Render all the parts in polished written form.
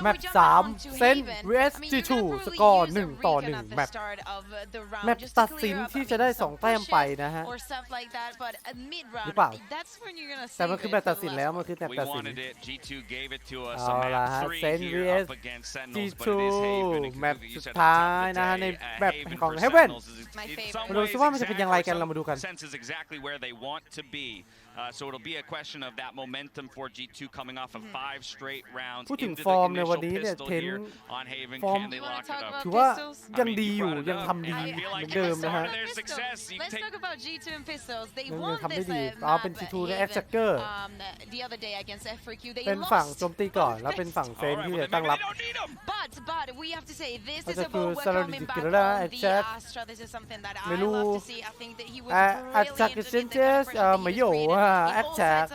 แมป3เซน vs G2 สกอร์1-1แมปตัดสินที่จะได้2แต้มไปนะฮะหรือเปล่าแต่มันคือแมปตัดสินแล้วมันคือแมปตัดสินเอาละฮะเซน vs G2 แมปสุดท้ายนะฮะในแมปของ Heaven มาดูซิว่ามันจะเป็นอย่างไรกันเรามาดูกันSo it'll be a question of that momentum for G2 coming off of 5 straight rounds พูดถึงฟอร์มในวันนี้เนี่ยเทนฟอร์มถือว่ายังดีอยู่ยังทำดีเหมือนเดิมนะฮะยังทำได้ดีเอาเป็น G2 ใน Attacker เป็นฝั่งโจมตีก่อนแล้วเป็นฝั่งเซนที่จะตั้งรับก็จะคือ Salary Attack ไม่รู้ Attack Exchanges ไม่อยู่Attack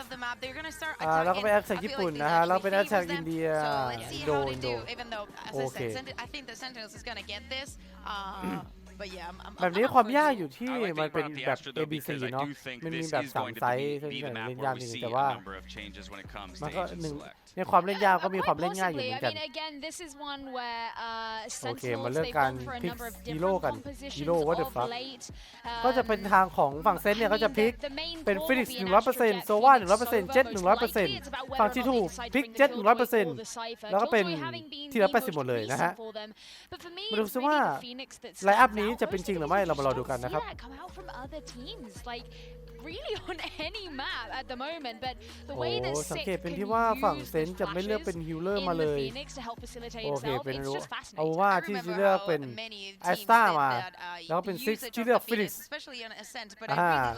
แล้วก็เป็น Attack ญี่ปุ่นนะฮะแล้วเป็น Attack อินเดียอินโดโอเคแบบนี้ความยากอยู่ที่มันเป็นแบบ ABC เนาะมันมีแบบ3ไซส์ซึ่งเล่นยากจริงแต่ว่ามันก็ในความเล่นยากก็มีความเล่นง่ายอยู่เหมือนกันโอเคมาเลือกการพลิกฮีโร่กันฮีโร่ว่าเดอะฟัคก็จะเป็นทางของฝั่งเซนเนี่ยก็จะพลิกเป็นฟินิกซ์ 100% โซวา 100% เจ็ต 100% ฝั่งG2พลิกเจ็ต 100% แล้วก็เป็นที่ละ80หมดเลยนะฮะมาดูซิว่าไลน์อัพนี้จะเป็นจริงหรือไม่เรามารอดูกันนะครับโอ้สังเกตเป็นที่ว่าฝั่งเซนจะไม่เลือกเป็นฮิลเลอร์มาเลยโอเคเป็นเอาว่าที่จะเลือกเป็นแอสตามาแล้วก็เป็นซิกที่เลือกฟินิกซ์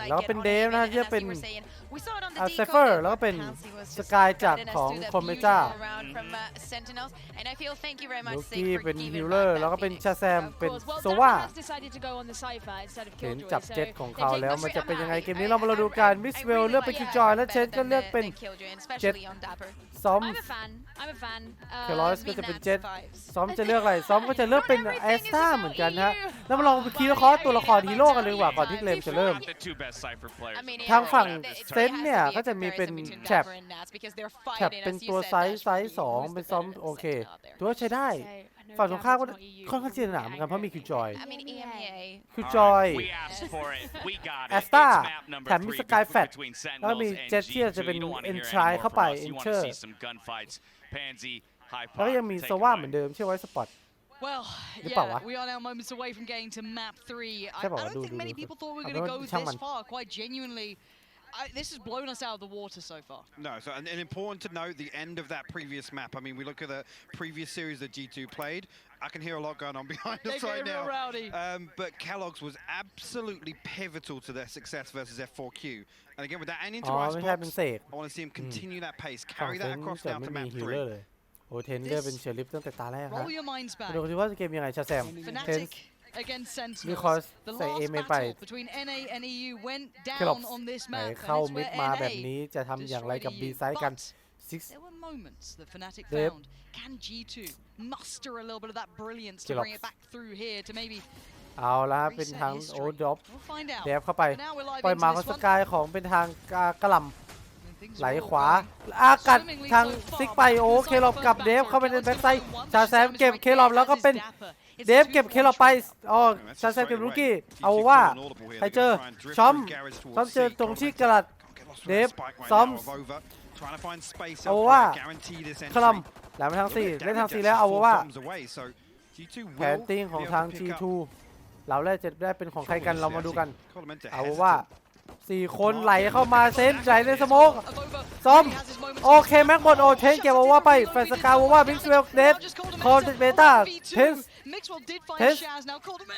แล้วก็เป็นเดฟนะที่จะเป็นเซฟเฟอร์แล้วก็เป็นสกายจากของคอมเมจ้าลูกี้เป็นฮิลเลอร์แล้วก็เป็นชาแซมเป็นโซวาเห็นจับเจ็ตของเขาแล้วมันจะเป็นยังไงเกมนี้เรามาดูกันมิสเวลเลือกเป็นคิวจอยและเชนก็เลือกเป็นเจ็ตซอมเคลอสก็จะเป็นเจ็ตซอมจะเลือกอะไรซอมก็จะเลือกเป็นแอสตาเหมือนกันฮะแล้วมาลองไปคีย์วิเคราะห์ตัวละครฮีโร่กันเลยดีกว่าก่อนที่เกมจะเริ่มทางฝั่งเซนเนี่ยก็จะมีเป็นแท็บเป็นตัวไซส์2เป็นซอมโอเคตัวใช้ได้ฝั่งตรงข้ามก็ค่อนข้างจะหนาเหมือนกันเพราะมีคิวจอยแอสตาแถมมีสกายแฟตแล้วมีเจสที่จะเป็นเอนทรายเข้าไปเอนเชอร์แล้วก็ยังมีโซวาเหมือนเดิมเชื่อไว้สปอตหรือเปล่าวะใช่ป่าวดูช่างมันThis has blown us out of the water so far. No, so and important to note the end of that previous map. I mean, we look at the previous series that G2 played. I can hear a lot going on behind us right now. But Kellogg's was absolutely pivotal to their success versus F4Q. And again, with that end into ice box, I want to see him continue that pace, carry that across down to map 3. โอ้เทนเลือกเป็นเชอร์ลิฟตั้งแต่ตาแรกครับดูสิว่าเกมยังไงชาแซมเทนมีคอสใส่เอเมไปเคลอปไหนเข้ามิดมาแบบนี้จะทำอย่างไรกับบีไซด์กันเดฟเคลอปเอาละเป็นทางโอดอปเดฟเข้าไปปล่อยมาของสกายของเป็นทางกระหล่ำไหลขวาอากัดทางซิกไปโอเคลอบกับเดฟเข้าไปในแบ็คไซด์ชาแซมเก็บเคลอบแล้วก็เป็นเดฟเก็บเคลอบไปอ๋อชาแซมเก็บลูกี้เอาว่าใครเจอชอมเจอตรงที่กระดาษเดฟซ้อมเอาว่าคลัมแหลมทาง4เล่นทาง4แล้วเอาว่าแผนติ้งของทาง G2 เราแรกจะได้เป็นของใครกันเรามาดูกันเอาว่า4คนไหลเข้ามาเซนไหลในสโมกซ้อมโอเคแม็กหมดโอเทนเก็บเอาว่าไปแฟนสกาวว่าบิ๊กสเวลเดฟคอร์เบต้าเทส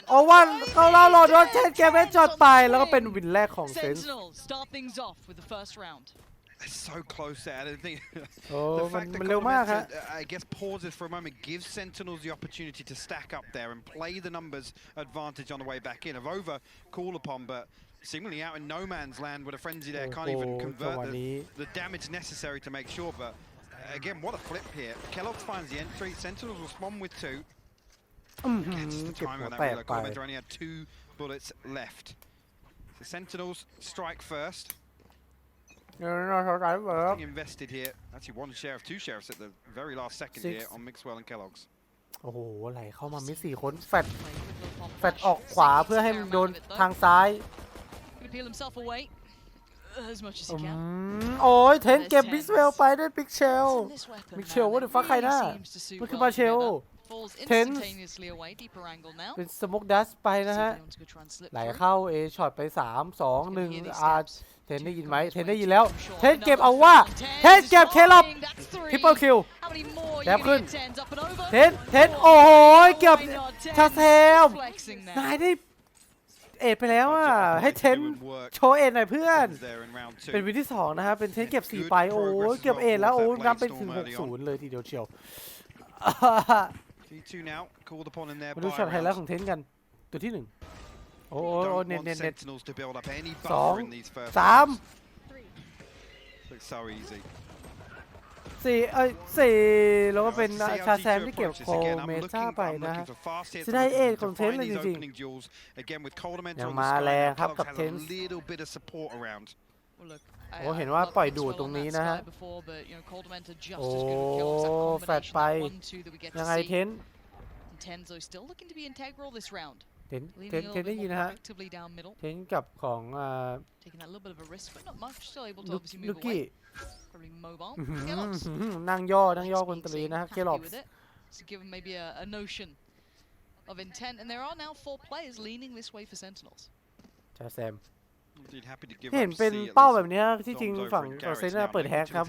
โอวันเข้าเล่าโหลดโดนเทนเก็บเวทจอดไปแล้วก็เป็นวินแรกของเซนSo close there. I don't think the fact that I guess pauses for a moment gives Sentinels the opportunity to stack up there and play the numbers advantage on the way back in. Avova call upon, but seemingly out in no man's land with a frenzy there, can't even convert the damage necessary to make sure. But again, what a flip here. Kellogg finds the entry. Sentinels will spawn with 2. Gets the time on that reload. Commenter only had 2 bullets left. So Sentinels strike first. invested here. Actually, one sheriff, two sheriffs at the very last second here on Mixwell and Kellogg's. โอ้โหไหลเข้ามามิด4 คนแฟดออกขวาเพื่อให้มันโดนทางซ้าย โอ้ยเทนเก็บมิสเวลไปได้บิ๊กเชลว่าเดี๋ยวฟ้าใครหน้ามันคือมาเชลเทนเป็นสโมกดัสไปนะฮะไหลเข้าเอช็อตไป3 2 1เทนได้ยินไหมเทนได้ยินแล้วเทนเก็บเอาว่าเทนเก็บเคล็บทริปเปิลคิวแดบขึ้นเทนโอ้โหเก็บชาเซมนายได้เอ็ดไปแล้วอ่ะให้เทนโชว์เอ็ดหน่อยเพื่อนเป็นวินที่2นะครับเป็นเทนเก็บ4ไปโอ้เก็บเอ็ดแล้วโอ้นำไปถึง6-0เลยทีเดียวเชียวมาดูช็อตไฮไลท์ของเทนกันตัวที่1โอ้เน็ต2 3 4แล้วก็เป็นชาแซมที่เก็บโคเมซ่าไปนะฮะจะได้เอ็ดของเทนเลยจริงๆยังมาแรงครับกับเทนโอ้เห็นว่าปล่อยดูดตรงนี้นะฮะโอ้แฟดไปยังไงเทนได้ยินนะฮะเทนกับของลูกี้นั่งย่อบนตรีนะฮะเคลอบชาแซมเห็นเป็นเป้าแบบนี้ที่จริงฝั่งเซนเปิดแฮกครับ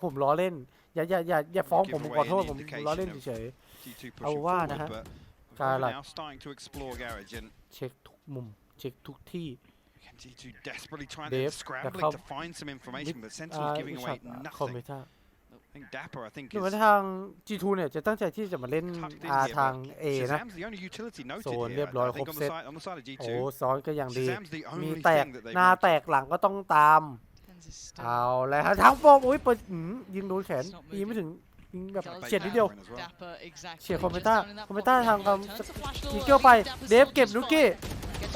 ผมล้อเล่นอย่าฟ้องผมขอโทษผมล้อเล่นเฉยๆเอาว่านะฮะการหลักเช็คทุกมุมเช็คทุกที่เดฟจะเข้าคอมเมต้าหรือว่าทาง G2 เนี่ยจะตั้งใจที่จะมาเล่นทาง A นะโซนเรียบร้อยครบเซตโอ้ซ้อนก็ยังดีมีแตกหน้าแตกหลังก็ต้องตามเอาแล้วทั้งโฟมอุ้ยเปิดยิงโดนแขนยิงไม่ถึงยิงแบบเฉียดนิดเดียวเฉียดคอมเมต้าทางอีเกิลไปเดฟเก็บลูกี้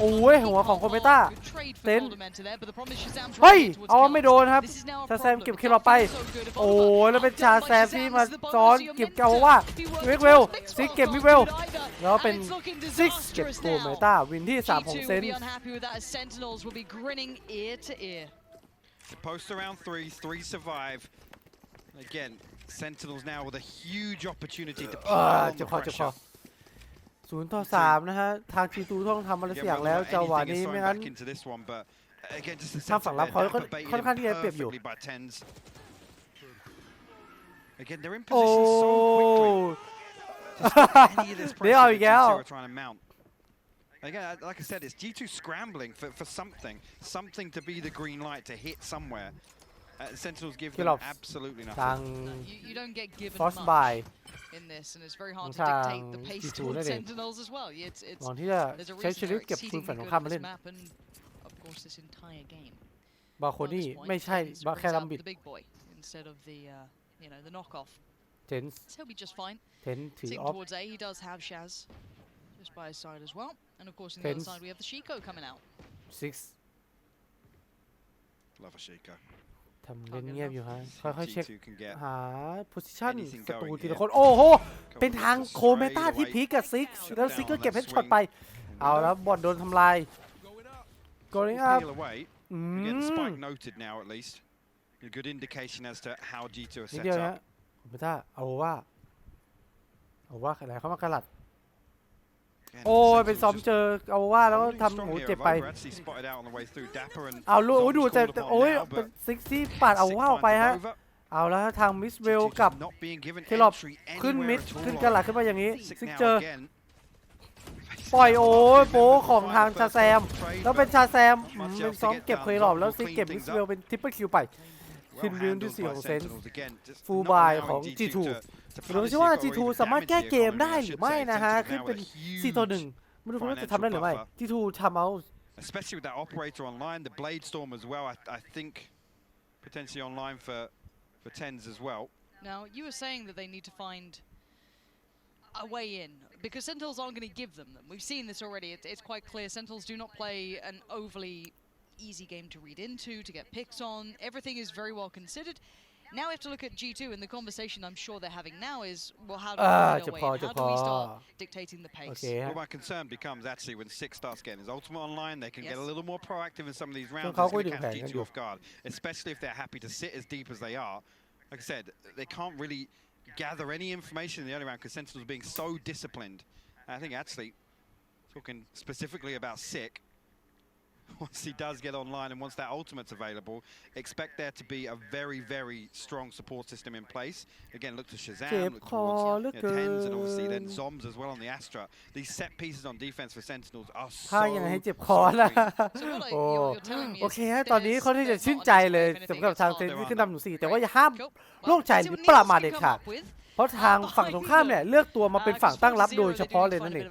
โอ้ยหัวของคอมเมต้าเต็นเฮ้ยเอาไม่โดนครับชาแซมเก็บคิวไปโอ้ยแล้วเป็นชาแซมที่มาซ้อนเก็บเกาว่ามิกเวลซิกเก็บมิกเวลแล้วเป็นซิกเก็บโคมเมต้าวินที่3ของเซนPost around three survive. Again, Sentinels now with a huge opportunity to pile on the pressure. 0-3นะฮะทาง G2 ต้องทำอะไรสักอย่างแล้วจังหวะนี้ไม่งั้นทางฝั่งรับเขาก็ค่อนข้างที่จะเปรียบอยู่โอ้เดี๋ยวเอาอีกแล้ว Again, like I said, it's G2 scrambling for something to be the green light to hit somewhere. Sentinels give them absolutely nothing. You don't get given much in this, and it's very hard to dictate the pace towards Sentinels as well. It's there's a reason they're exceedingly good at this map and of course this entire game. บาโคนี่ไม่ใช่บาแค่ลัมบิด The big boy instead of the the knockoff. เทน He'll be just fine. เทนถือออฟ Towards A, he does have Shaz just by his side as well, and of course on the other side we have the Shiko coming out. 6 Love a Shiko. ทำเล่นเงียบอยู่ฮะค่อยๆเช็คหาโพซิชั่นศัตรูทีละคนโอ้โหเป็นทางโคเมต้าที่พีกับซิกแล้วซิกก็เก็บเฮดช็อตไปเอาแล้วบอลโดนทำลาย going up Again, spike noted now at least. A good indication as to how G2 are set up. โคเมต้าเอาว่าอะไรเข้ามากระลัดโอ้ยเป็นซ้อมเจอเอาว่าแล้วทำหมูเจ็บไปเอาลูกดูแต่โอ้ยเป็นซิกซี่ปาดเอาว่าไปฮะเอาแล้วทางมิสเวลกับเคลอบขึ้นมิดขึ้นกระหลัดขึ้นมาอย่างนี้ซิกเจอปล่อยโอ้ยโป๊ของทางชาแซมแล้วเป็นชาแซมเป็นซ้อมเก็บเคลอบแล้วซิกเก็บมิสเวลเป็นทริปเปิลคิวไปขึ้นเรื่องที่4ของเซนฟูลบายของ G2เราไม่ใช่ว่า G2 สามารถแก้เกมได้หรือไม่นะฮะขึ้นเป็น4-1ไม่รู้ว่าจะทำได้หรือไม่ G2 ทำเอา especially with that operator online the blade storm as well I think potentially online for tens as well. Now you were saying that they need to find a way in because Sentinels aren't going to give them. We've seen this already. It's quite clear Sentinels do not play an overly easy game to read into, to get picks on. Everything is very well considered. Now we have to look at G2, and the conversation I'm sure they're having now is, well, how do we find our way? How do we start dictating the pace? Well, my concern becomes actually when Six starts getting his ultimate online, they can get a little more proactive in some of these rounds. It's going to catch G2 off guard, especially if they're happy to sit as deep as they are. Like I said, they can't really gather any information in the early round because Sentinels are being so disciplined. And I think actually, talking specifically about Sick, once he does get online and once that ultimate's available, expect there to be a very, very strong support system in place. Again, look to Shazam, look towards Tens, and obviously then Zombs as well on the Astra. These set pieces on defense for Sentinels are so เจ็บคอนะโอเคฮะตอนนี้เขาที่จะชื่นใจเลยสำหรับทางเซนที่ขึ้นนำหนึ่ง4แต่ว่าอย่าห้ามโล่งใจหรือประมาทเด็ดขาดเพราะทางฝั่งตรงข้ามเนี่ยเลือกตัวมาเป็นฝั่งตั้งรับโดยเฉพาะเลยนั่นเอง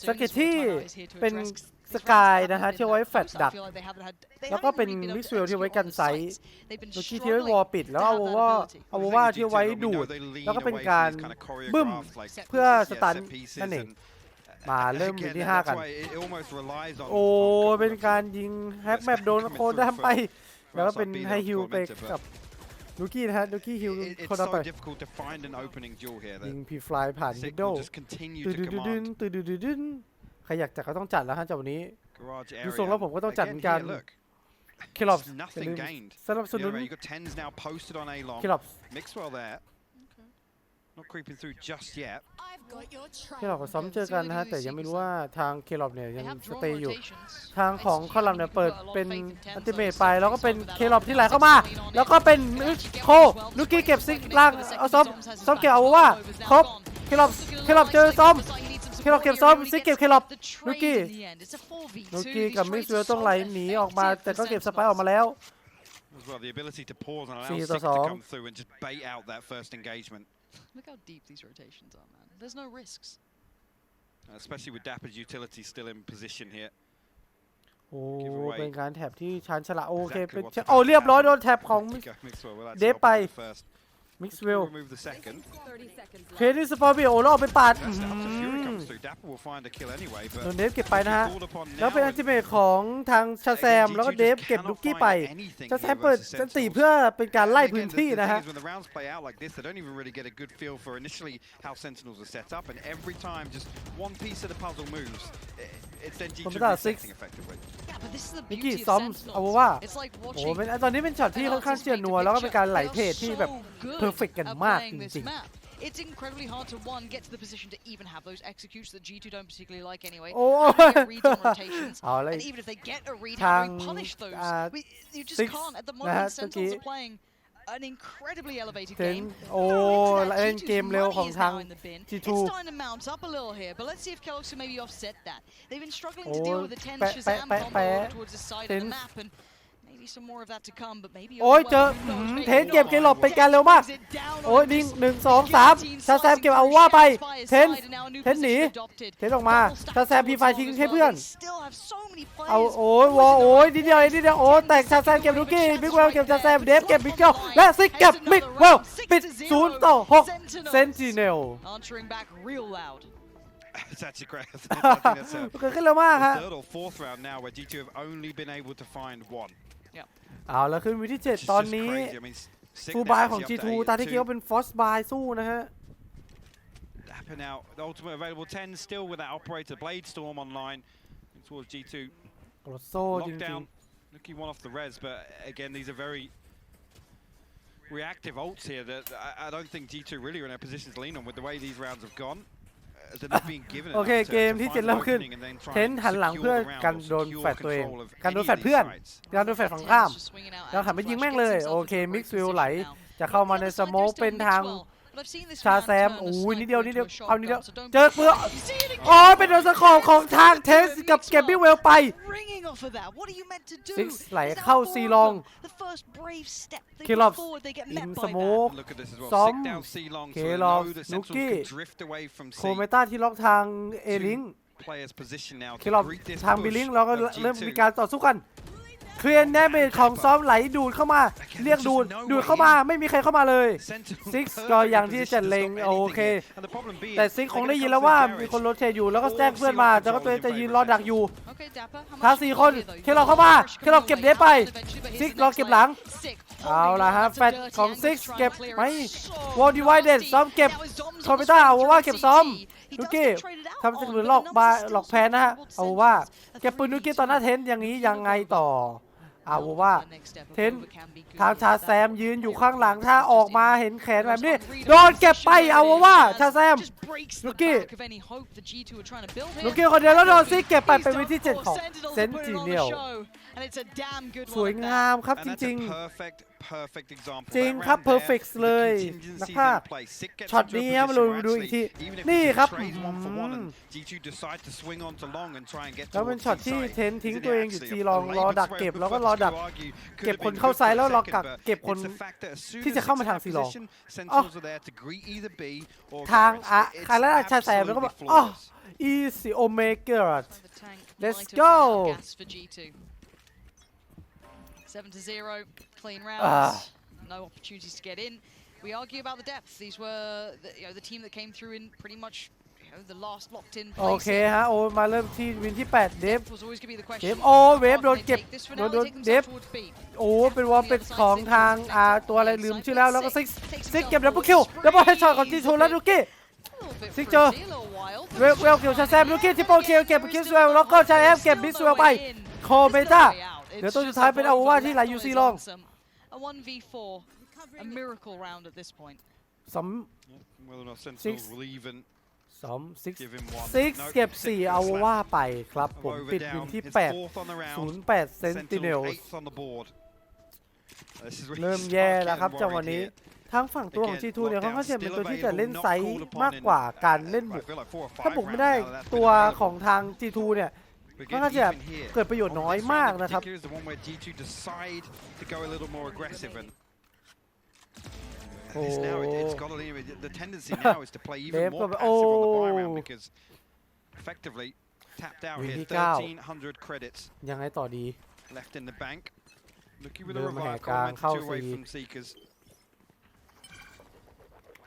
สังเกตที่เป็นสกายนะฮะที่ไว้แฟลชดักแล้วก็เป็นมิกซ์เวลที่ไว้กันไซส์เมื่อกี้ที่ไว้วอลปิดแล้วเอาว่าที่ไว้ดูดแล้วก็เป็นการบึ้มเพื่อสตันนั่นเองมาเริ่มอยู่ที่5กันโอ้เป็นการยิงแฮกแมปโดนโคนทำไปแล้วก็เป็นไฮฮิลไปกับลูกี้นะฮะลูกี้ฮิลคนต่อไปยิงพีฟลายผ่านมิดเดิลตื่นใครอยากจัดก็ต้องจัดแล้วฮะจากวันนี้ดูทรงแล้วผมก็ต้องจัดเหมือนกันคิลอปสนับสนุนคิลอปที่เราซ้อมเจอกันนะฮะแต่ยังไม่รู้ว่าทางเคลอบเนี่ยยังสเตย์อยู่ทางของคอลัมน์เนี่ยเปิดเป็นอัลติเมทไปแล้วก็เป็นเคลอบที่ไหลเข้ามาแล้วก็เป็นโคลูกี้เก็บซิกล่างเอาซ้อมเก็บเอาว่าครบเคลอบเจอซ้อมเคลอบเก็บซ้อมซิกเก็บเคลอบลูกี้กับมิกซ์เวลต้องไหลหนีออกมาแต่ก็เก็บสไปร์ออกมาแล้วLook how deep these rotations are, man. There's no risks. Especially with Dapper's utility still in position here. โอ้เป็นการแท็บที่ชาญฉลาดโอเคเป็นโอ้เรียบร้อยโดนแท็บของเดฟไปมิกซ์เวลเคที่สปอร์ตบีโอแล้วออกไปปาดโดนเดฟเก็บไปนะฮะแล้วเป็นอัลติเมทของทางชาแซมแล้วก็เดฟเก็บลูกกี้ไปชาแซมเปิดสันติเพื่อเป็นการไล่พื้นที่นะฮะผมไม่ได้ซิกมิกกี้ซ้อมเอาว่าโอ้เป็นตอนนี้เป็นช็อตที่ค่อนข้างเชื่อนัวแล้วก็เป็นการไหลเทรดที่แบบเพอร์เฟกต์กันมากจริงIt's incredibly hard to get to the position to even have those executes that G2 don't particularly like anyway. Reads on rotations, and even if they get a read, how do we punish those? You just can't. At the moment, Sentinels are playing an incredibly elevated game. โอ้เล่นเกมเร็วของทาง G2. It's starting to mount up a little here, but let's see if Kellogg's can maybe offset that. They've been struggling to deal with the 10 Shazam combo over towards the side of the map, and maybe some more of that to come, but maybe โอ้ยเจอเทนเก็บเคลอบเป็นการเร็วมากโอ้ยดิง1 2 3ชาแซมเก็บเอาว่าไปเทนหนีเทนออกมาชาแซมพีไฟทิ้งให้เพื่อนเอาโอ้ยวอโอ้ยนิดเดียวโอ้แตกชาแซมเก็บลูกี้บิ๊กเวลเก็บชาแซมเดฟเก็บบิ๊กเวลและซิกเก็บบิ๊กเวลปิด0-6เซนติเนลIt's actually great. เกิดขึ้นเร็วมากฮะ Third or fourth round now where G2 have only been able to find one. เอาแล้วขึ้นวิที่7ตอนนี้ฟูลบายของ G2 ตาที่เกี่ยวเป็นฟอสบายสู้นะฮะ Dapper now, the ultimate available 10 still with that operator Blade Storm online towards G2. โซ่จริง Looking one off the res, but again these are very reactive ults here that I don't think G2 really are in a position to lean on with the way these rounds have gone. โอเคเกมที่7เริ่มขึ้นเทนหันหลังเพื่อกันโดนแฟดตัวเองกันโดนแฟดเพื่อนกันโดนแฟดฝั่งข้ามแล้วหันไปยิงแม่งเลยโอเคมิกซ์วิลไหลจะเข้ามาในสโมกเป็นทางชาแซมโอ้ยนิดเดียวเอานิดเดียวเจอเปลือกอ๋อเป็นโดนสกอร์ของทางเทสกับเก็บบิ๊กเวลไปซิกไหลเข้าซีลองเคลอบอินสโมกซ้อมเคลอบนุกกี้โคเมต้าที่ล็อกทางเอลิงเคลอบทางบิลิงแล้วก็เริ่มมีการต่อสู้กันเคลียร์แนเมจของซ้อมไหลดูดเข้ามาเรียกดูดเข้ามาไม่มีใครเข้ามาเลยซิกก็อย่างที่จะเล็งโอเคแต่ซิกคงได้ยินแล้วว่ามีคนโรเทตอยู่แล้วก็แจ้งเพื่อนมาแล้วก็ตัวจะยืนรอดักอยู่ ทาง4 คนเคลอเข้ามาเคลอเก็บเดฟไปซิกรอเก็บหลังเอาละฮะแฟตของซิกเก็บไหมวอลดีไวเดนซ้อมเก็บคอมพิวเตอร์เอาว่าเก็บซ้อมลูกี้ทำสิ่งหรือหลอกแพนนะฮะเอาว่าเก็บปืนลูกี้ตอนหน้าเทนอย่างนี้ยังไงต่อเอาว่าเทนทางชาแซมยืนอยู่ข้างหลังถ้าออกมาเห็นแขนแบบนี้โดนเก็บไปเอาว่าชาแซมลูกี้คนเดียวแล้วโดนซิกเก็บไปเป็นวิธี7ของเซนติเนลสวยงามครับจริงจริงครับเพอร์เฟกต์เลยนักภาคช็อตนี้มาดูอีกทีนี่ครับแล้วเป็นช็อตที่เทนทิ้งตัวเองอยู่ทีรอดักเก็บแล้วก็รอดักเก็บคนเข้าไซด์แล้วรอกักเก็บคนที่จะเข้ามาทางซีรองทางใครแล้วชาแซมแล้วก็แบบอ๋อ easy oh my god let's go 7-0, clean rounds, no opportunities to get in. We argue about the depth. These were the team that came through in pretty much the last locked in place. โอเคฮะโอ้มาเริ่มที่วินที่8เดฟโอ้เวฟโดนเก็บโดนเดฟโอ้เป็นวอลเป็นของทางตัวอะไรลืมชื่อแล้วก็ซิกเก็บดับเบิลคิวดับเบิลเฮดช็อตของจีทูแล้วลูกี้ซิกเจอเวลเกี่ยวชาแซมลูกี้ที่โปรคิวเก็บคิสเวลแล้วก็ชาแอฟเก็บบิสเวลไปโคเบต้าเดี๋ยวตัวสุดท้ายเป็นอาว่าที่ไหลยูซีลองซ้ำซิกเก็บ4อาว่าไปครับผมปิดวินที่8 08 เซนติเนลเริ่มแย่แล้วครับจังหวะนี้ทั้งฝั่งตัวของ G2 เนี่ยเขาจะเป็นตัวที่จะเล่นไซส์มากกว่าการเล่นบุกถ้าบุกไม่ได้ตัวของทาง G2 เนี่ยก็น่าจะเกิดประโยชน์น้อยมากนะครับโอ้เดฟก็โอ้วินที่9ยังไงต่อดีเริ่มแหกกลางเข้าซี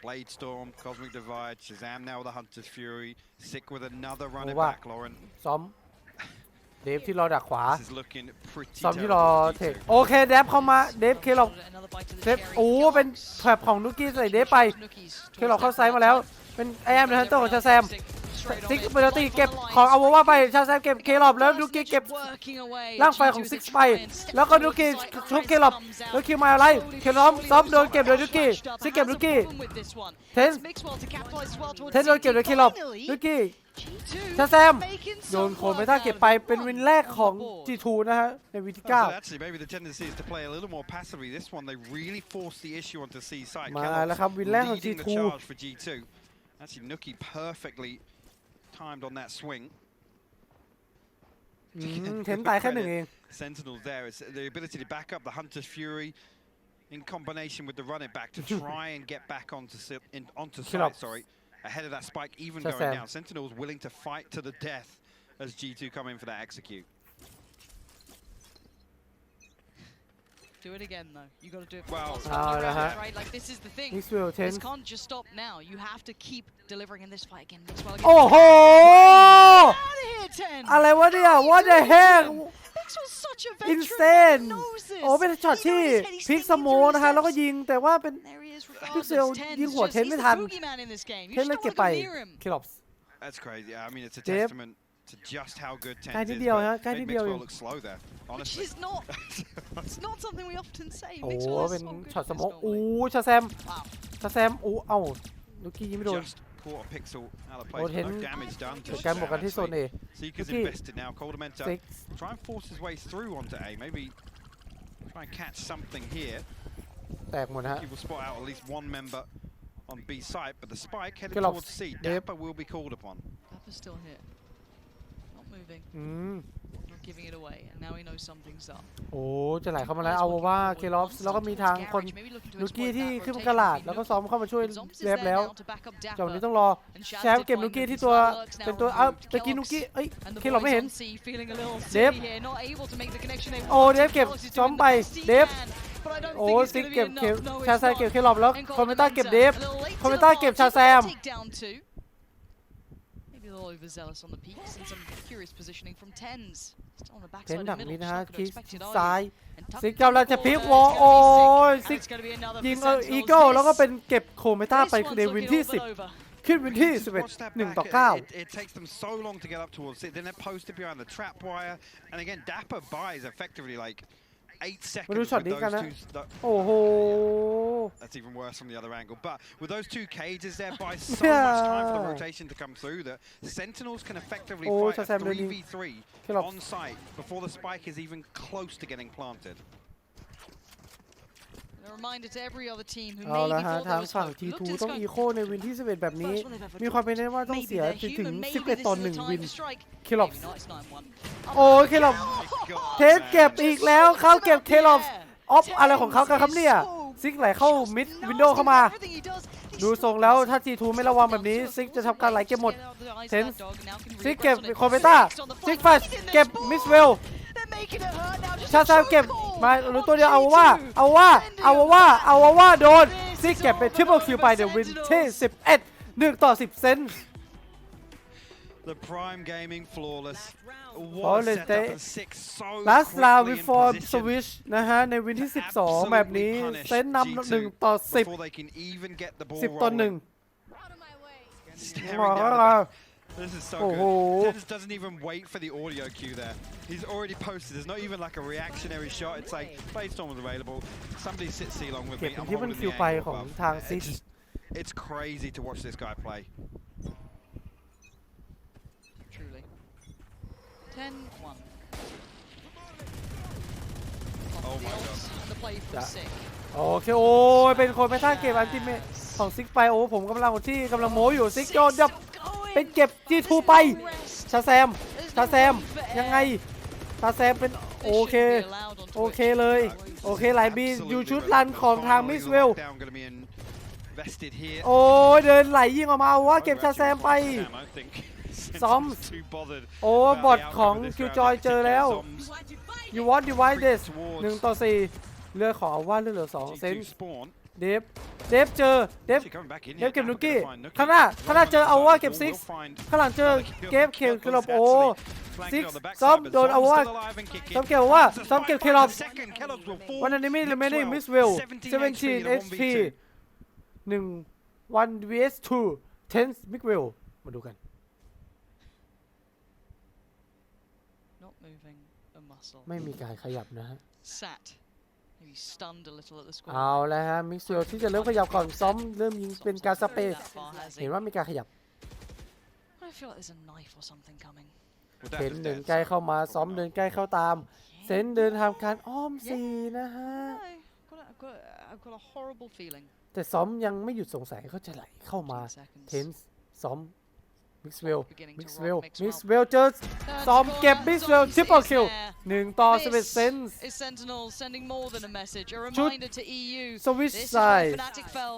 Bladestorm, Cosmic Divide, Shazam now with the Hunter's Fury, Sick with another run it back, Lauren. ซ้อมเดฟที่รอดักขวาซ้อมที่รอเทคโอเคเดฟเข้ามาเดฟเคลอกเดฟโอ้เป็นแถบของนุกี้ใส่เดฟไปเคลอกเข้าไซด์มาแล้วเป็นไอแอมในฮันเตอร์ของชาแซมซิกเปอร์ตี้เก็บของอาว่าไปชาแซมเก็บเคลอบแล้วนุกี้เก็บร่างไฟของซิกไปแล้วก็นุกี้ชุบเคลอบแล้วคิวมาอะไรเคลอบซ้อมโดนเก็บโดยนุกี้ซิกเก็บนุกี้เทนโดนเก็บโดยเคลอบนุกี้ชาแซมโดนโคเมต้าเก็บไปเป็นวินแรกของ G2 นะฮะในวินที่9มาแล้วครับวินแรกของ G2 Actually, Nuki perfectly timed on that swing. เทนตายแค่1เอง Sentinels there. It's the ability to back up the Hunter's Fury in combination with the run it back to try and get back onto site. Sorry, ahead of that spike even going down. Sentinels willing to fight to the death as G2 come in for that execute. Do it again though. You got to do it. Well, right? Like this is the thing. This can't just stop now. You have to keep delivering in this fight again. Mixwell again. โอ้โหอะไรวะเนี่ย What the heck Insane โอ้เป็นช็อตที่พิกสโมนะฮะแล้วก็ยิงแต่ว่าเป็นพิกเซลยิงหัวเทนไม่ทันเทนเลยเก็บไปคิลอปส์ That's crazy. I mean, it's a testament to just how good Ten is. ใกล้นิดเดียวฮะใกล้นิดเดียว look slow there. Honestly, it's not something we often say. โอ้เป็นช็อตสโมกโอ้ชาแซมโอ้เอ้าลูกี้ยิงไม่โดนโอ้เห็นการบวกกันที่โซน A ลูกี้try and force his way through onto A. Maybe try and catch something here. แตกหมดฮะ He will spot out at least one member on B site, but the spike headed towards C. Dapper will be called upon. Dapper's still here. Not moving. Not giving it away, and now he knows something's up. โอ้จะไหลเข้ามาแล้วเอาว่าเคลอฟส์แล้วก็มีทางคนลูกี้ที่ขึ้นกระลาดแล้วก็ซ้อมเข้ามาช่วยเล็บแล้วจากนี้ต้องรอแชมป์เก็บลูกี้ที่ตัวเป็นตัวตะกี้ลูกี้เอ้ยเคลอฟไม่เห็นเดฟโอ้เดฟเก็บซ้อมไปเดฟโอ้ซิกเก็บชาแซมเก็บเคลอฟแล้วคอมเมต้าเก็บเดฟคอมเมต้าเก็บชาแซม little overzealous on the peaks and some curious positioning from tens. Still on the เทน backside ดั of ก the นี้ middle. นะฮะ Not คิ going ก to expect it, ซ้าย are you? ซิกกำลังจะพลิกวอลโอ้ยซิกยิงอีโก้แล้วก็เป็นเก็บโคเมต้าไปในวินที่ 10 ขึ้นวินที่ 11 1 ต่อ 9 It takes them so long to get up towards it. Then they're posted behind the trap wire. And again, Dapper buys effectively like 8 seconds with those two. โอ้โห That's even worse from the other angle. But with those two cages there, buy so much time for the rotation to come through that Sentinels can effectively fight a 3v3 on site before the spike is even close to getting planted. A reminder to every other team who เอาละ maybe ฮะ thought ทาง there was ฝั่ง hope. ที Look ทู to this ต้อง guy. อีโคในวินที่ 11 แบบนี้ First one they've ever มีความ dropped. เป็นไปได้ว่าต้อง Maybe เสีย they're ถึง human. Maybe 11 ต่อ this is the 1 time วิน to strike. เคลอป Maybe not. It's 9-1. โอ้เคลอปเทสเก็บอีกแล้วเขาเก็บเคลอปออฟอะไรของเขากันครับเนี่ยซิกไหลเข้ามิดวินโดว์เข้ามาดูทรงแล้วถ้า G2 ไม่ระวังแบบนี้ซิกจะทำการไหลเก็บหมดเทนซิกเก็บคอมเมต้าซิกแฟชเก็บมิสเวลชาซามเก็บมารู้ตัวเดียวเอาว่าโดนซิกเก็บเป็นทริปเปิลคิวไปเดี๋ยววินที่11 1 ต่อ 10 เซน The prime gaming flawless. Flawless What a setup day. and 6 so last round quickly in before position. switch นะฮะในวินที่ 12 แบบนี้เซนนำ1 ต่อ 10 Before they can even get the ball 10 ต่อ rolling. 1 Staring down the back. This is so Oh. good. Tennis doesn't even wait for the audio cue there. He's already posted. There's not even like a reactionary shot. It's like, Bladestorm was available. Somebody sit C long with เก็บ me. เป็น I'm ที่มัน holding คิว the ไป angle ของ above. ทางซิก It's crazy to watch this guy play. Truly. 10-1. Oh my god. The play from Sick. โอเคโอ้ยเป็นคนไปท่าเก็บอันติเมทของซิกไปโอ้ผมกำลังโม้อยู่ซิกโยนยับเป็นเก็บ G2 ไปชาแซมยังไงชาแซมเป็นโอเคเลยโอเคไหลบีอยู่ชุดรันของทางมิสเวลโอ้ยเดินไหลยิงออกมาว่าเก็บชาแซมไปซ้อมโอ้บอทของคิวจอยเจอแล้ว you want divide this 1 ต่อ 4เลือดของว่าเลือดเหลือ2เซนเดฟเจอเดฟเก็บนุกี้ข้างหน้าเจอเอาว่าเก็บซิกข้างหลังเจอเก็บเคลอปโอ้ซิกซ้อมโดนเอาว่าซ้อมเก็บว่าซ้อมเก็บเคลอปวันนี้มีremaining miss will 17 HP 1 vs 2 10 miss will มาดูกัน Not moving a muscle. ไม่มีการขยับนะฮะ Sat. Maybe stunned a little at the score. เอาแล้วฮะมิกซ์เวลที่จะเริ่มขยับก่อนซ้อมเริ่มยิงเป็นการสเปซเห็นว่ามีการขยับ I feel like there's a knife or something coming. เห็นเดินใกล้เข้ามาซ้อมเดินใกล้เข้าตามเซนเดินทำการอ้อมซีนะฮะ I've got a horrible feeling. แต่ซ้อมยังไม่หยุดสงสัยเขาจะไหลเข้ามาเทนซ้อมมิกซ์เวลเจอซ้อมเก็บมิกซ์เวลทริปเปิลคิว1 ต่อ 11 เซน Is Sentinel sending more than a message? A reminder to EU. Switch This is where side. Fnatic fell.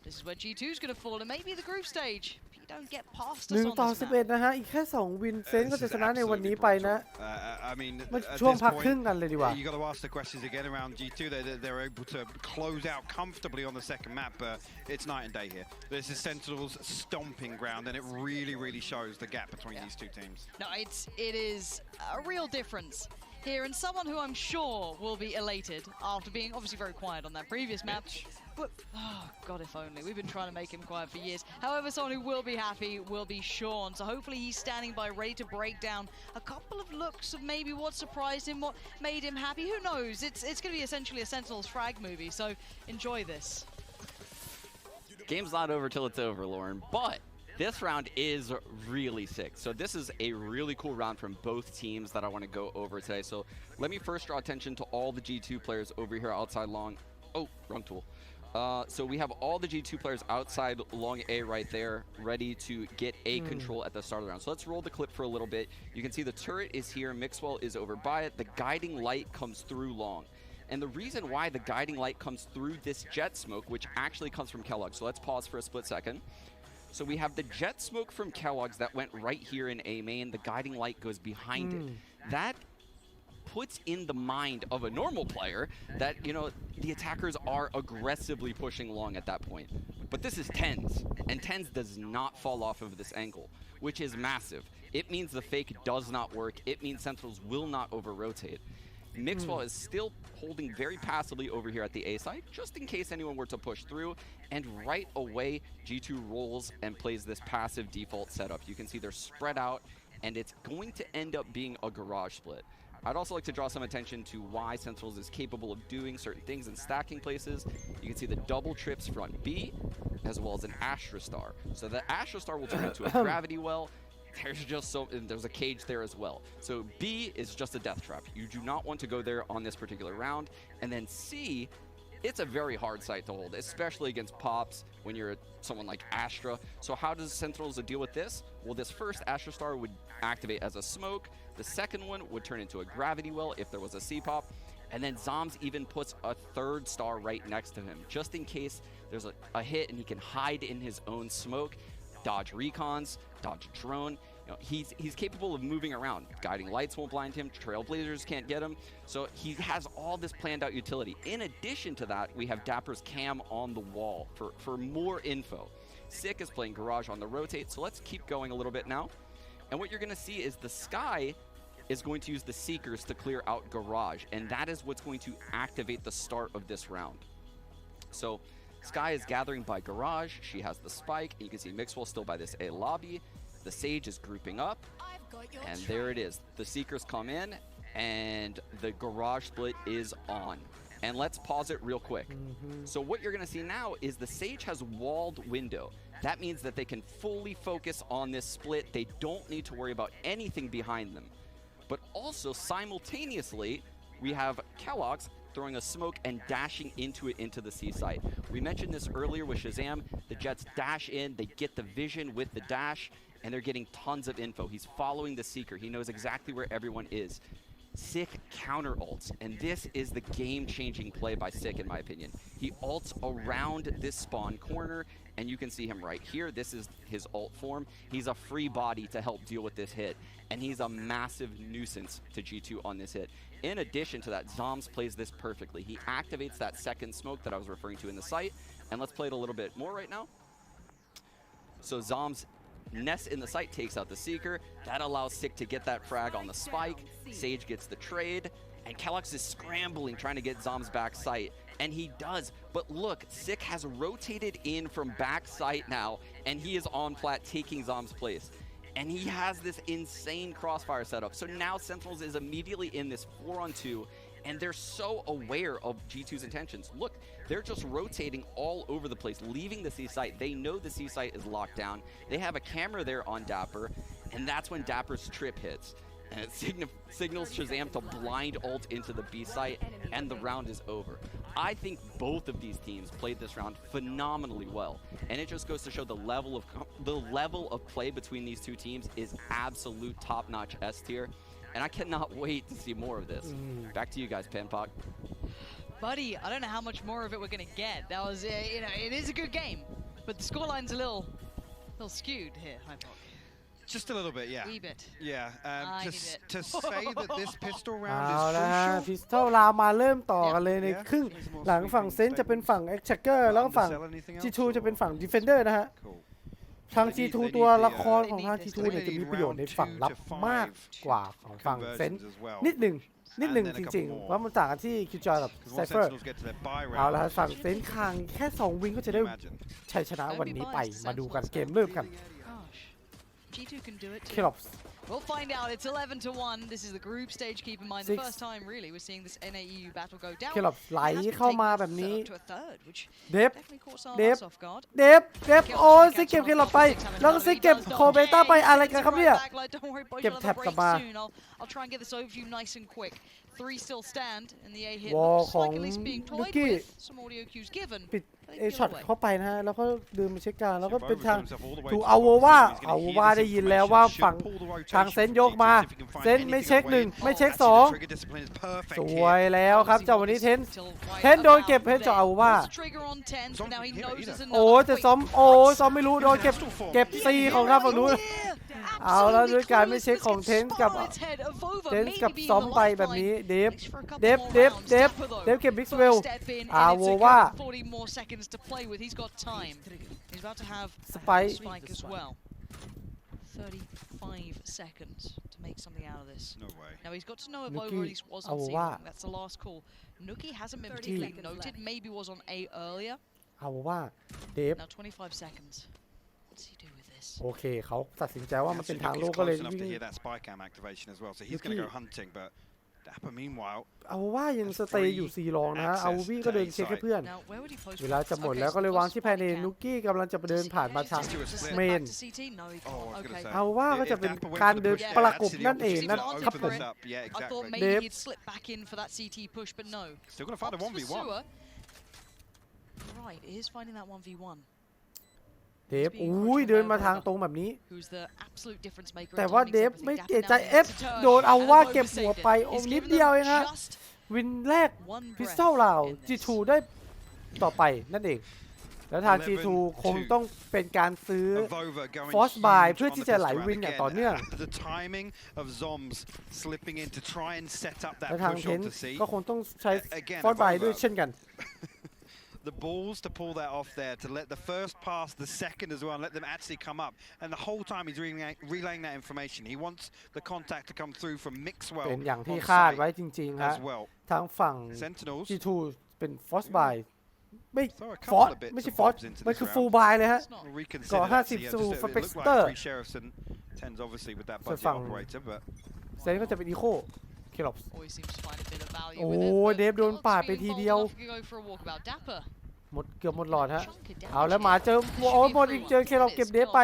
This is where G2 is going to fall, and maybe the group stage. But you don't get past us 1 ต่อ on this map. 11 นะฮะอีกแค่2วินเซนก็จะชนะในวันนี้ไปนะ I mean, มันช่วงพักครึ่งกันเลยดีกว่า you got to ask the questions again around G2. They're able to close out comfortably on the second map, but it's night and day here. This is Sentinel's stomping ground, and it really shows the gap between these two teams. No, it is a real difference here, and someone who I'm sure will be elated after being obviously very quiet on that previous map. But, oh, God, if only. We've been trying to make him quiet for years. However, someone who will be happy will be Sean. So hopefully he's standing by, ready to break down a couple of looks of maybe what surprised him, what made him happy. Who knows? It's going to be essentially a Sentinel's frag movie, so enjoy this. Game's not over till it's over, Lauren, but this round is really sick. So this is a really cool round from both teams that I want to go over today. So let me first draw attention to all the G2 players over here outside long. Oh, wrong tool. So we have all the G2 players outside long A right there, ready to get A control at the start of the round. So let's roll the clip for a little bit. You can see the turret is here, Mixwell is over by it. The guiding light comes through long. And the reason why the guiding light comes through this jet smoke, which actually comes from Kellogg. So let's pause for a split second. So we have the jet smoke from Kellogg's that went right here in A main. The guiding light goes behind it. That puts in the mind of a normal player that, you know, the attackers are aggressively pushing long at that point. But this is TenZ, and TenZ does not fall off of this angle, which is massive. It means the fake does not work. It means Sentinels will not over-rotate. Mixwell is still holding very passively over here at the A side, just in case anyone were to push through, and right away, G2 rolls and plays this passive default setup. You can see they're spread out, and it's going to end up being a garage split. I'd also like to draw some attention to why Sentinels is capable of doing certain things in stacking places. You can see the double trips front B, as well as an Astra Star. So the Astra Star will turn into a gravity well. There's a cage there as well. So B is just a death trap. You do not want to go there on this particular round. And then C, it's a very hard site to hold, especially against pops when you're someone like Astra. So how does Sentinels deal with this? Well, this first Astra Star would activate as a smoke. The second one would turn into a gravity well if there was a C-pop. And then Zoms even puts a third star right next to him, just in case there's a hit and he can hide in his own smoke, dodge recons, dodge drone. You know, he's capable of moving around. Guiding lights won't blind him, trailblazers can't get him. So he has all this planned out utility. In addition to that, we have Dapper's cam on the wall for more info. Sick is playing garage on the rotate, so let's keep going a little bit now. And what you're gonna see is the Sky is going to use the Seekers to clear out garage, and that is what's going to activate the start of this round. So Sky is gathering by garage, she has the spike, and you can see Mixwell still by this A lobby. The Sage is grouping up, and there it is. The Seekers come in, and the garage split is on. And let's pause it real quick. So what you're gonna see now is the Sage has walled window. That means that they can fully focus on this split. They don't need to worry about anything behind them. But also, simultaneously, we have Kellogg's throwing a smoke and dashing into it into the C site. We mentioned this earlier with Shazam. The Jets dash in, they get the vision with the dash, and they're getting tons of info. He's following the Seeker. He knows exactly where everyone is. Sick counter ults, and this is the game-changing play by Sick, in my opinion. He ults around this spawn corner, and you can see him right here. This is his ult form. He's a free body to help deal with this hit, and he's a massive nuisance to G2 on this hit. In addition to that, Zoms plays this perfectly. He activates that second smoke that I was referring to in the site, and let's play it a little bit more right now. So Zoms Ness in the site takes out the Seeker. That allows Sick to get that frag on the spike. Sage gets the trade, and Kellogg's is scrambling, trying to get Zoms back site, and he does. But look, Sick has rotated in from back site now, and he is on plat taking Zoms' place. And he has this insane crossfire setup. So now Sentinels is immediately in this 4-on-2, and they're so aware of G2's intentions. Look, they're just rotating all over the place, leaving the C site. They know the C site is locked down. They have a camera there on Dapper, and that's when Dapper's trip hits. And it signals Shazam to blind ult into the B site, and the round is over. I think both of these teams played this round phenomenally well, and it just goes to show the level of play between these two teams is absolute top-notch S tier. And I cannot wait to see more of this. Back to you guys, Panpak. Buddy, I don't know how much more of it we're going to get. That was, you know, it is a good game, but the scoreline's a little skewed here, Hypok. Just a little bit, yeah. Wee bit. Yeah, to say that this pistol เอา round ละ is พิ crucial. สตอลราวมาเริ่มต่อกันเลยในครึ่งหลังฝั่งเซนจะเป็นฝั่ง Exchequer แล้วก็ฝั่ง G2 จะเป็นฝั่ง Defender นะฮะ ทาง G2 ตัวละครของทาง G2 เนี่ยจะมีประโยชน์ในฝั่งรับมากกว่าของฝั่งเซนนิดหนึ่งจริงๆเพราะมันต่างกันที่ Killjoy กับ Cypher เอาละฝั่งเซนคางแค่2วินก็จะได้ชัยชนะวันนี้ไปมาดูกันเกมเริ่มกัน G2 can do it too. Killops. We'll find out. It's 11-1. This is the group stage. Keep in mind, the first time really we're seeing this NAEU battle go down. Killops ไหลเข้ามาแบบนี้ เดฟ โอ้ซิเก็บ Killops ไปแล้วก็ซิเก็บโคเบต้าไปอะไรกันครับเนี่ยเก็บแท็บกลับมา I'll try and get this overview nice and quick. 3 still stand, and the A hit วอล looks ของ like at least being ลู toyed กี้ with. Some audio cues given. ปิดเอช็อตเข้าไปนะฮะแล้วก็ดึงมาเช็คการแล้วก็เป็นทางถูกเอาโวว่าได้ยินแล้วว่าฝั่งทางเซนยกมาเซนไม่เช็ค1ไม่เช็ค2สวยแล้วครับเจ้าวันนี้เทนโดนเก็บเทนเจาะเอาว่าโอ้จะซ้อมไม่รู้โดนเก็บ4ของทางฝั่งนู้น เอาแล้วด้วยการไม่เช็คของเทนกับซ้อมไปแบบนี้เดฟเก็บบิ๊กเวลโวว่าสไปค์ 35 seconds to make something out of this. No way. Now he's got to know if Over at least was on C long. That's the last call. Nuki hasn't been particularly noted. Maybe was on A earlier. เอาว่าเดฟ Now 25 seconds. What's he do with this? โอเคเขาตัดสินใจว่ามันเป็นทางโลกก็เลยวิ่ง that spy cam activation as well, so he's going to go hunting, but Dapper meanwhile เอาว่ายังสเตย์อยู่ซีลองนะฮะเอาวี่ก็เดินเช็คให้เพื่อนเวลาจะหมดแล้วก็เลยวางที่แพนเนนุกกี้กำลังจะเดินผ่านมาทางเมนเอาว่าก็จะเป็นการเดินประกบนั่นเองนะครับผมเดฟ still going to find a 1v1. Right, he is finding that 1v1. เดฟอุ้ยเดินมาทางตรงแบบนี้แต่ว่าเดฟไม่เกลียดใจเอฟโดนเอาว่าเก็บหัวไปโอ้นิดเดียวเองฮะวินแรกพิสตอลเราG2ได้ต่อไปนั่นเองแล้วทาง G2 คงต้องเป็นการซื้อฟอสบายเพื่อที่จะไหลวินอย่างต่อเนื่องและทางเทนก็คงต้องใช้ฟอสบายด้วยเช่นกัน The balls to pull that off there, to let the first pass the second as well, and let them actually come up. And the whole time he's relaying that information. He wants the contact to come through from Mixwell เป็นอย่างที่คาดไว้จริงๆฮะทางฝั่ง G2 เป็นฟอสบายไม่ฟอสไม่ใช่ฟอสมันคือฟูลบายเลยฮะก่อ50สู่สเปกเตอร์ส่วนฝั่งเซนก็จะเป็นอีโคเคลอปโอ้เดฟโดนปาดไปทีเดียวหมดเกือบหมดหลอดฮะเอาแล้วมาเจอโอ้หมดอีกเจอเคลอปเก็บเดฟไป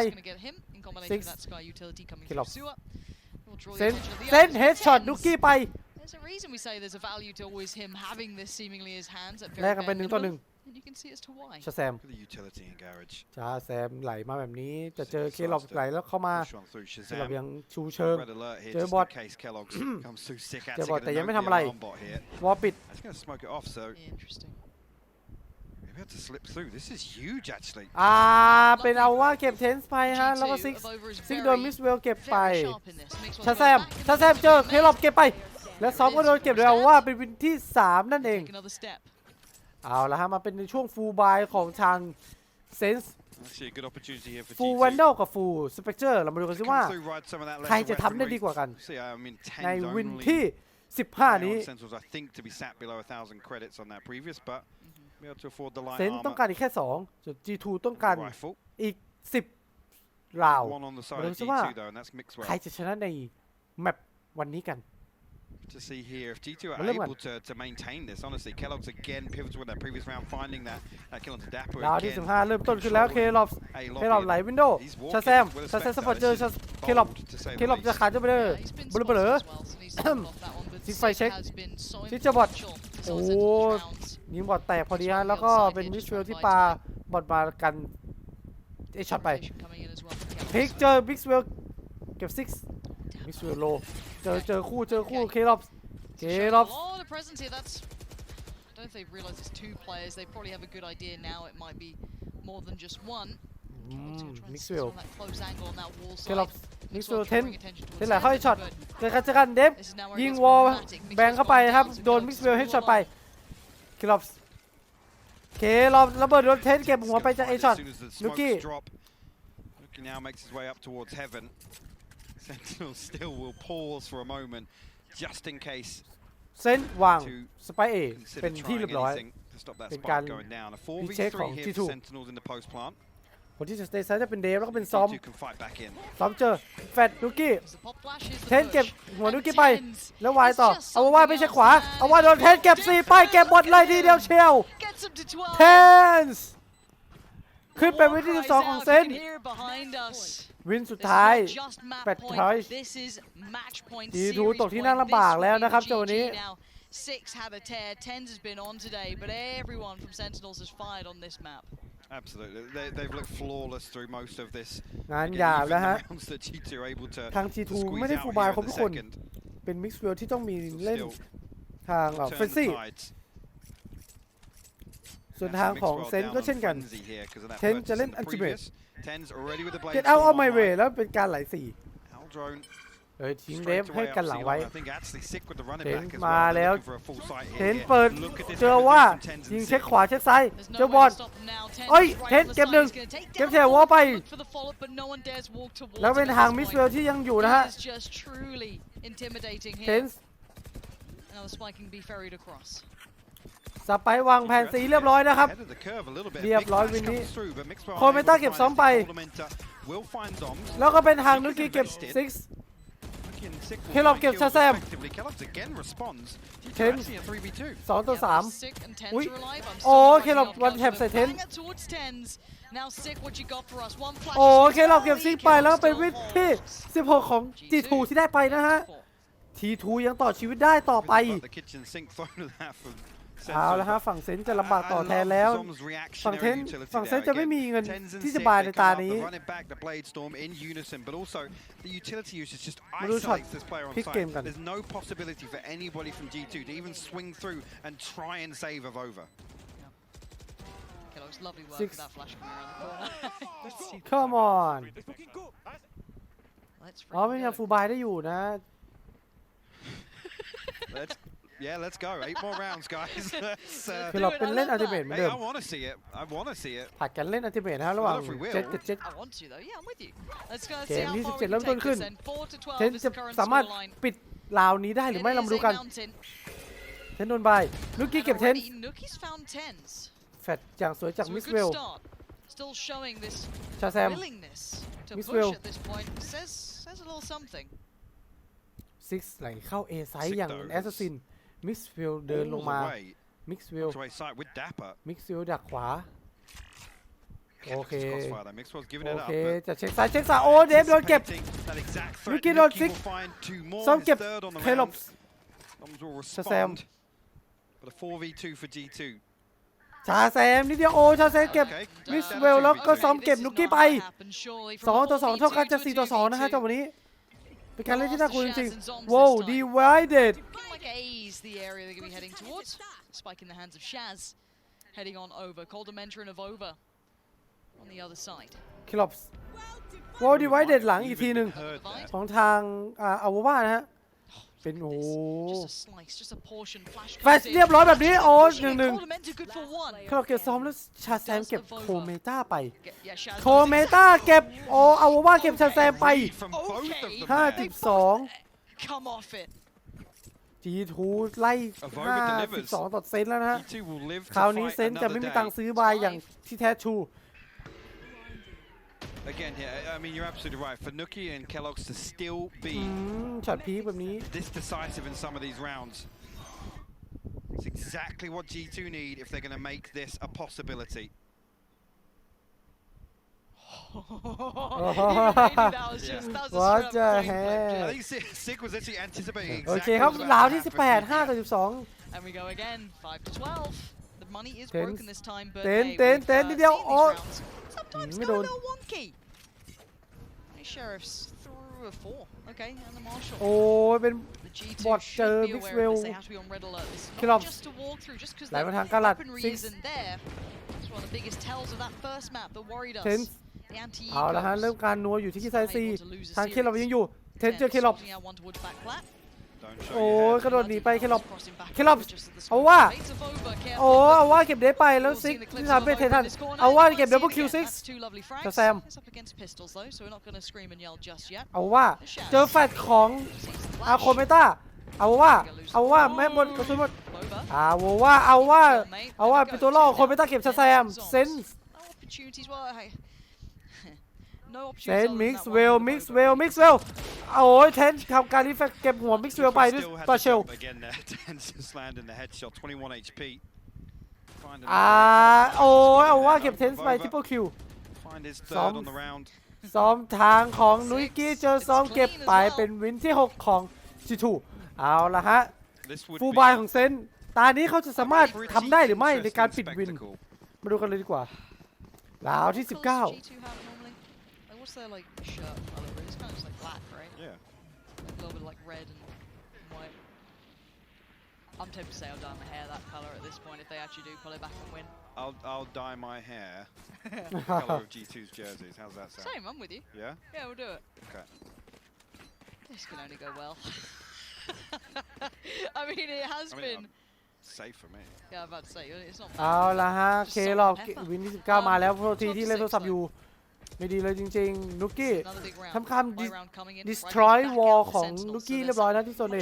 เคลอปเซนเฮดช็อตนุกกี้ไปแลกกันเป็น1-1ชาแซมไหลมาแบบนี้จะเจอเคลอปไหลแล้วเข้ามาเคลอปยังชูเชิงเจอบอทแต่ยังไม่ทำอะไรวอลปิดเป็นเอาว่าเก็บเทนส์ไปฮะแล้วก็ซิกโดนมิสเวลเก็บไปชาแซมเจอเคลอปเก็บไปแล้วซ้อมก็โดนเก็บโดยเอาว่าเป็นวินที่3นั่นเองเอาละฮะมาเป็นในช่วงฟูลบายของทางเซนส์ฟูลแวนดอลกับฟูลสเปกเตอร์เรามาดูกันซิว่าใครจะทำได้ดีกว่ากันในวินที่15นี้เซนส์ต้องการอีกแค่2ส่วน G2 ต้องการอีก10ราวมาดูซิว่าใครจะชนะในแมปวันนี้กันTo see here if G2 are able to maintain this. Honestly, Kellogg's again pivotal with that previous round, finding that kill onto Dapper. ดาวที่15เริ่มต้นขึ้นแล้วเคลอปไหลวินโดว์ชาแซมสปอร์ตเจอเคลอปจะขาดจะไปเลยเบลอซิกไฟเช็คซิกจะบอทโอ้ยิงบอทแตกพอดีฮะแล้วก็เป็นมิสเวลที่ปาบอทมากันช็อตไปพิกเจอบิ๊กเวลเก็บซิกมิสเวลโลเจอคู่เคลอปI don't know if they've realized it's 2 players. They probably have a good idea now. It might be more than just one. มิกซ์เวล เคลอปมิกซ์เวลเทนไหลเข้าให้ช็อตเกิดการเจอกันเดฟยิงวอลแบงเข้าไปครับโดนมิกซ์เวลให้ช็อตไปเคลอประเบิดโดนเทนเก็บหัวไปจากช็อตนุกี้now makes his way up towards heaven. Sentinel still will pause for a moment just in case เซนวางสไปเอเป็นที่เรียบร้อยเป็นการดีเช็คของ G2 คนที่จะสเตย์ไซด์จะเป็นเดฟแล้วก็เป็นซ้อมเจอแฟดนุกี้เทนเก็บหัวนุกี้ไปแล้ววายต่อเอาว่าไม่ใช่ขวาเอาว่าโดนเทนเก็บ4ไปเก็บหมดเลยทีเดียวเชียวเทนส์ขึ้นเป็นวินที่12ของเซนวินสุดท้าย8 ท้ายG2 ตกที่นั่งลำบากแล้วนะครับเจ้าวันนี้ 6 had a tear, Tens has been on today, but everyone from Sentinels has fired on this map. Absolutely, they've looked flawless through most of this. งานหยาบแล้วฮะทาง G2 ไม่ได้ฟูลบายครบทุกคนเป็นมิกซ์เวลที่ต้องมีเล่นทางเฟนซี่ส่วนทางของเซนก็เช่นกันเทนจะเล่นอันติเมทเก็ตเอาออฟไมเวย์แล้วเป็นการไหล4 drone ทิ้งเดฟ straight ให้ away กัน up หลัง C1. ไว้ I think actually sick with the running เทน back as มา well. แล้ว Looking for a full sight เท here. นเปิด Look at this เจอว่า penetration from Tens ยิง and เช็ค Six. ขวาเช็คซ้าย There's เจอ no บอ way ล to stop them now. เอ้ย Tens เท right น on the เก็บ side. หนึ่ง He's gonna take เก็บ down แถว the วอลไป look for the follow-up, but no one dares walk towards แล้ว him เป็น at ทาง this มิส point. เวลที่ยังอยู่นะฮะ He is just truly intimidating เท here. น Now the spike can be ferried across. สไปร์วางแผนสีเรียบร้อยนะครับ Ahead of the curve a little bit. เรียบ Big ร้อย flash วินนี้ comes through, but Mixwell โคเมต้า unable to เก็บ find ซ้อม it. ไป Coldamenta will find Doms. แล้วก็เป็นทางนุกี้เก็บซิก Looking sick will Kellogg find เก็บ kills Shazam. effectively. Kellogg again responds. Tens. Actually a 3v2. 2 ต่อ Yeah, 3 Sick and Tens Ui. are alive. I'm Ồ, still khi lọc working one on hẹp Kellogg, sẽ but Tens. banger towards Tens. Now Sick, what you got for us? One flash. โอ้เคเราเก็บซิกไปแล้วเป็น Kellogg วิ still ธี holds. 16 ของ G2 ที่ได้ไปนะฮะ T2 ยังต่อชีวิตได้ต่อไป Got the kitchen sink phone of that from เอาละฮะ ฝั่งเซนจะลำบากต่อแทนแล้ว ฝั่งเทนฝั่งเซนจะไม่มีเงินที่จะบายในตานี้ มาดูช็อตพลิกเกมกัน There's no possibility for anybody from G2 to even swing through and try and save Avova. Kellogg's lovely work Six. with that flash coming around the corner. Let's see. Come on Let's อ๋อไม่ยังฟูลบายได้อยู่นะ Let's go. 8 more rounds, guys. Let's, คือเราเป็นเล่นอัลติเมทเหมือน hey, เดิม I want to see it. I want to see it. ผัดกันเล่นอัลติเมทนะฮะระหว่าง Well, if we will. เจ็ดกับเจ็ด I want to though. Yeah, I'm with you. Let's go เก see ม how ที่ far we 17 can เริ่มต้น take ขึ้น this then. 4 to เทน 12 is จะ the current สามารถ scoreline. ปิดราวนี้ได้หรือไม่ It เรา is มาดู a กัน mountain. เทนโดนบายลูกี้เก็บเทน Already, Nookie's found Tens. แฟดอย่างสวยจาก So มิ a สเว good ล start. Still showing this ชาแซม willingness to Miss push Will. at this point. Says a little something. ซิกไหลเข้า A ไซส์อย่าง Six แอสซัสซินมิกซ์ฟิลเดินลงมา All the way. มิกซ์ฟิล All the way side with Dapper. มิกซ์ฟิลดักขวา Okay. Crossfire there. Mixwell's giving โอ it เค up. but จะเช็คซ้ายเช็คซ้ายโอ้เดฟโดนเก็บ anticipating that exact threat. Lucky Lord Nuki Six. will find 2 more. ซ้อม His เก็บ third on the เคลอ round. ปส์ Doms will Shazam. respond. But a 4v2 for G2. ชาแซมนิดเดียวโอ้ชาแซมเก็บ Okay. มิส Down เวล to แล้วก็ 2v2. ซ้อมเก็บ This นุก is กี้ not ไป gonna happen, surely, from 2 ต่อ 2 เท่ากันจะ 4v2 4 ต่อ 2 นะฮะ 2v2. จังหวะนี้เป็นการเล่นที่น่ากลัวจริง Shaz and Zombs ๆว้าว this time. divided Looking like A's the area they're going to be heading towards. Spike in the hands of Shaz. Heading on over. Coldamenta and Avova on the other side. คลิปส์ว้าว divided หลังอีกทีหนึ่ง Even heard that. ของทางอาวาว่านะฮะเป็นโอ้ Just a slice, just a portion. Flash แฟช comes in. เรียบร้อยแบบนี้โอ้ Pushing it. 1-1 Coldamenta good for one. คลิปเก็บซ้อมแล้วชาแซมเก็บโคเมต้าไป Yeah, Shaz โคเมต้าเก็บโอ้อาวาว่าเก็บชาแซมไป From both of them there. 52 come off it. G2 ไล่ Avova delivers. 52ต่อเซนแล้วนะฮะ G2 will live คราว to นี้ fight เซนจะไม่ another มีตังค์ day. ซื้อบายอย่างที่แท้ทรู Again, yeah, I mean, you're absolutely right. For Nuki and Kellogg's to still be ช็อตพีคแบบนี้ this decisive in some of these rounds, it's exactly what G2 need if they're going to make this a possibility. That was just that was a What straight up the flame flip, heck? I think Sig was actually anticipating โอ exactly เคครับ what was ราว about ที่ to happen. 18 5ต่อ And we go again, 5 to 12. The money is Tens. broken this time, but Ten, hey, ten, we've, ten, seen nidio. these Oh. rounds sometimesไม่ go โด a น little wonky. Hey, Sheriff's through a 4. Okay, and the Marshal. โอ้ยเป็น The G2 Bot should cer be aware Mixwell. of this. They have to be on red alert. This is Kill not off. just to walk through, just because ไหล the มาทางกาลัด weaponry ซิก isn't there. It's one of the biggest tells of that first map that worried us. เทน The anti เอาละฮะ เริ่มการนัวอยู่ที่ที่ไซซีทางเคลอบยังอยู่ เทนเจอเคลอบ Don't show โอ้ your ย head. กระโดดหนีไปเคลอบ เคลอบ เอา เอา ว่า ว่า โอ้เอาว่าเก็บเดฟไปแล้วซิกที่ทำเป็นเทนทันเอาว่าเก็บดับเบิลคิวซิก จะแซม เอาว่าเจอแฟดของอาโคเมต้าเอาว่าแม่บนกระสุนหมดเอาว่าเป็นตัวล่อโคเมต้าเก็บชาแซมเซนเซนมิกซ์เวลโอ้ยเทนทำการรีเฟกเก็บหัวมิกซ์เวลไปด้วย Still had ตัว to เชล jump again there. Tens just landing the headshot. 21 HP. Find โอ้ยเอาว่าเก็บเทนส์ไปทริปเปิลคิว Find his Some- third on the round. ซ้อมทางของนุ้ยกี้เจอซ้อมเก็บไปเป็นวินที่ 6 ของ G2 เอาละฮะ This would ฟูล be บายของเซนตานี้เขาจะสามารถ pretty ทำได้หรือไม่ในการปิด interesting วิน spectacle. มาดูกันเลยดีกว่าลาวที่ 19 What's their like shirt color? It's kind of just like black, right? Yeah. Like a little bit like red and white. I'm tempted to say I'll dye my hair that color at this point if they actually do pull it back and win. I'll dye my hair the color of G2's jerseys. How's that sound? Same, I'm with you. Yeah? Yeah, we'll do it. Okay. This can only go well. I mean, it has been. Safe for me. Yeah, I'm about to say it's not. เอาละฮะเครอบวินที่19มาแล้วโทษทีที่เล่นโทรศัพท์อยู่ไม่ดีเลยจริงๆนุกกี้ทำคำ destroy wall ของนุกกี้เรียบร้อยแล้วที่โซนเอ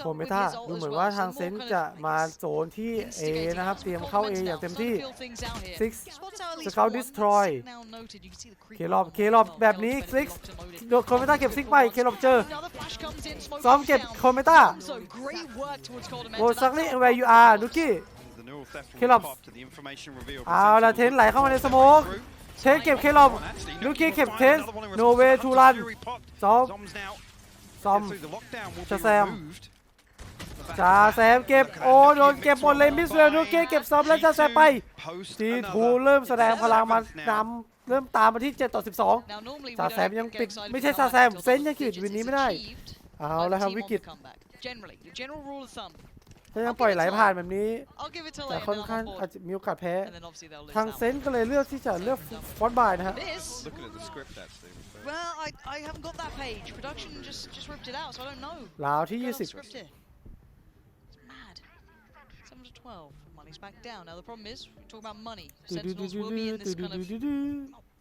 โคเมตาดูเหมือนว่าทางเซนจะมาโซนที่ A นะครับเตรียมเข้า A อย่างเต็มที่ Six Scout destroy เครอบแบบนี้ Six โคเมตาเก็บซิกไปเครอบเจอซ้อมเก็บโคเมตาโอ้ซักลี่ where you are นุกกี้เคลอบเอาละเทนไหลเข้ามาในสโมกเทนเก็บเคลอบลูกี้เก็บเทนโนเวทูรันซ้อมจ่าแซมเก็บโอ้โดนเก็บหมดเลยมิสเวลลูกี้เก็บซ้อมแล้วจ่าแซมไปทีทูเริ่มแสดงพลังมานำเริ่มตามมาที่7-12จ่าแซมยังปิดไม่ใช่จ่าแซมเซนยังขีดวินนี้ไม่ได้เอาแล้วครับวิกฤตถ้ายังปล่อยไหลผ่านแบบนี้แต่ค่อนข้างอาจจะมีโอกาสแพ้ทางเซนก็เลยเลือกที่จะเลือกฟอนต์บายนะฮะ Well, I haven't got that page. Production just ripped it out, so I don't know. ลาวที่ 20 It's mad. 7-12. Money's back down. Now the problem is, we talk about money. Sentinels will be in this kind of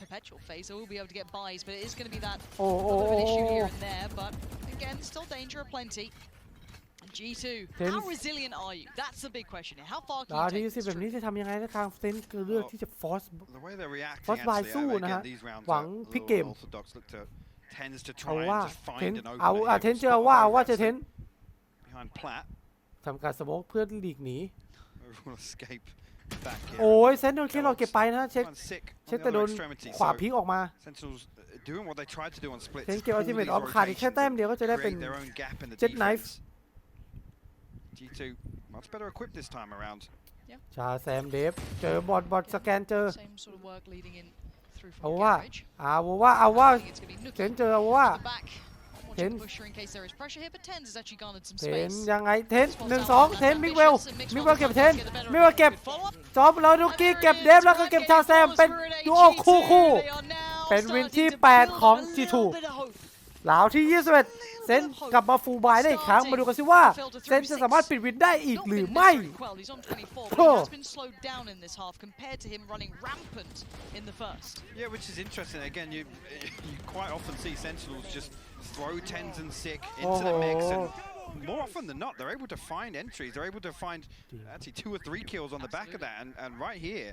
perpetual phase, so we'll be able to get buys, but it is going to be that little bit of an issue here and there. But again, still danger aplenty. G2, how resilient are you? That's the big question here. How far can you take this แบบนี้จะทำยังไงนะทางเซนก็เลือกที่จะฟอสบายสู้นะฮะหวังพลิกเกมเอาว่าเทนเทนเจอว่าจะเทนทำการสโมกเพื่อหลีกหนีโอ้ยเซนโดนแค่เราเก็บไปนะเช็คแต่โดนขวาพลิกออกมาเทนเก็บอัลติเมทออฟขาดอีกแค่แต้มเดียวก็จะได้เป็นเจ็ตไนฟ์ G2 much better equipped this time around. ชาแซมเดฟเจอบอทสแกนเจอเอาว่าเทนเจอเอาว่าเทนยังไงเทน1-2เทนมิกเวลเก็บเทนมิกเวลเก็บจอบแล้วนุกกี้เก็บเดฟแล้วก็เก็บชาแซมเป็นดูโอคู่เป็นวินที่8ของ G2 ลาวที่21เซนกลับมาฟูลบายได้อีกครั้งมาดูกันสิว่าเซนจะสามารถปิดวินได้อีกหรือไม่โอ้ Yeah, which is interesting. Again, you quite often see Sentinels just throw tens and sick into the mix, and more often than not, they're able to find entries. They're able to find actually 2 or 3 kills on the back of that, and right here.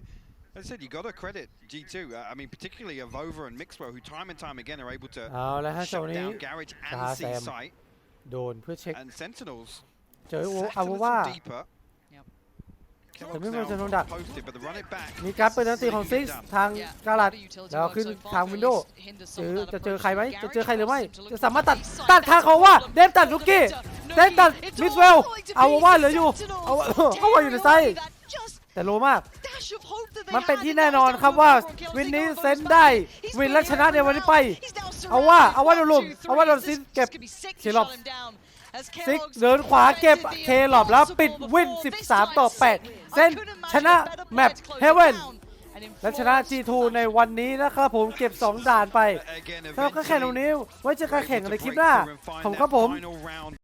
As I said, you got to credit G2. I mean, particularly Avova and Mixwell, who time and time again are able to shut down Garage and C-Site. โดนเพื่อเช็ค And Sentinels เจอเอาว่า แต่ไม่ว่าจะโดนดักมีการเปิดอันตีของซิกทางกาลัดแล้วขึ้นทางวินโดว์จะเจอใครไหมจะเจอใครหรือไม่จะสามารถตัดทางเขาว่าเดฟตัดลูกกี้เดฟตัดมิสเวลเอาว่าเหลืออยู่เอาว่าอยู่ในไซด์แต่โลมากมันเป็นที่แน่นอนครับว่าวินนี้เซนได้วินและชนะในวันนี้ไปเอาว่าโดนลุมเอาว่าโดนซินเก็บเคลอบซิกเดินขวาเก็บเคลอบแล้วปิดวิน13-8เซนชนะแมปเฮเว่นและชนะ G2 ในวันนี้นะครับผมเก็บ2ด่านไปแล้วก็แข่งตรงนี้ไว้เจอกันแข่งในคลิปหน้าผมครับผม